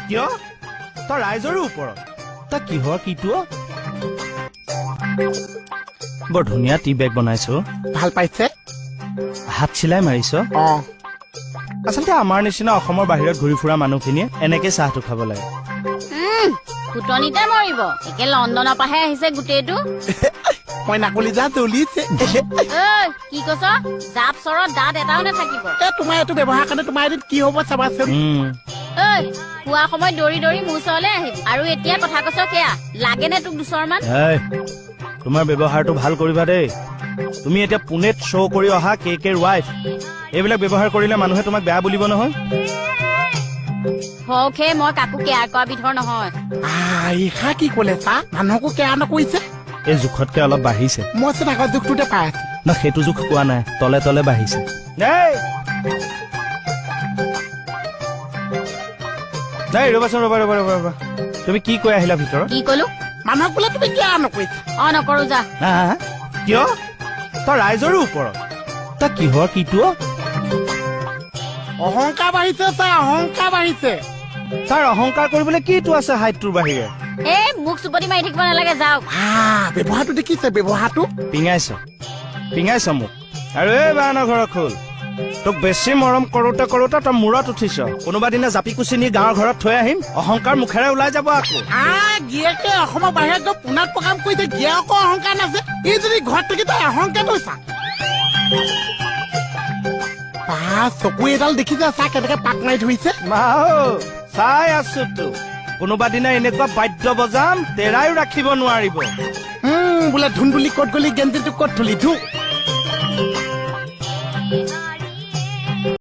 কিয় তই ৰাইজৰো ওপৰত তই কিহৰ কিটো বৰ ধুনীয়া টি বেগ বনাইছো ভাল পাইছে হাত চিলাই মাৰিছ আচলতে আমাৰ নিচিনা অসমৰ বাহিৰত ঘূৰি ফুৰা মানুহখিনিয়ে এনেকে চাহটো খাব লাগে ফুটনিতে মৰিব একে লণ্ডনৰ পৰাহে আহিছে গোটেইটো মই নাকলি যা জ্বলিছে কি কৈছ জাপ চৰত দাঁত এটাও নাথাকিব তোমাৰ এইটো ব্যৱহাৰ কাৰণে তোমাৰ এদিন কি হব চাবাচোন খোৱা সময় দৌৰি দৌৰি মোৰ ওচৰলৈ আহিবি আৰু এতিয়া কথা কৈছ সেয়া লাগে নে তোক দুচৰমান তোমাৰ ব্যৱহাৰটো ভাল কৰিবা দেই তুমি এতিয়া পুনেত শ্ব' কৰি অহা কেৰ ৱাইফ এইবিলাক ব্যৱহাৰ কৰিলে মানুহে তোমাক বেয়া বুলিব নহয় হওকে মই কাকো কেয়াৰ কৰা বিধৰ নহয় ইহা কি কলে চা মানুহকো কেয়াৰ নকৰিছে এই জোখতকে অলপ বাঢ়িছে মই চোন আগৰ জোখটোতে পাই আছো না সেইটো জোখ পোৱা নাই তলে তলে বাঢ়িছে নাই ৰবাচোন ৰবা তুমি কি কৈ আহিলা ভিতৰত কি কলো মানুহক বোলে তুমি কেয়াৰ নকৰিছা নকৰো যা কিয় তই ৰাইজৰো ওপৰত তই কিহৰ কিটো অহংকাৰ বাঢ়িছে ছাৰ অহংকাৰ বাঢ়িছে তাৰ অহংকাৰ কৰিবলৈ কিটো আছে হাইটটোৰ বাহিৰে মোক চুপতি মাৰি থাকিব নালাগে যাওক ব্যৱহাৰটো দেখিছে ব্যৱহাৰটো পিঙাইছ মোক আৰু এই বাৰণৰ ঘৰৰ খোল তোক বেছি মৰম কৰোতে তই মূৰত উঠিছ কোনোবা দিনা জাপি কুচি নি গাঁৱৰ ঘৰত থৈ আহিম অহংকাৰ মুখেৰে ওলাই যাব আকৌ গিয়েকে অসমৰ বাহিৰত গৈ পুনাত প্ৰকাম কৰিছে গিয়েকৰ অহংকাৰ নাছে এই যদি ঘৰত থাকি তই অহংকাৰ লৈছা চকু এডাল দেখিছে চা কেনেকে পাক মাৰি ধৰিছে চাই আছো তো কোনোবা দিনা এনেকুৱা বাদ্য বজাম তেৰাইও ৰাখিব নোৱাৰিব বোলে ধুন বুলি ক'ত গলি গেঞ্জিটো ক'ত থলি ধু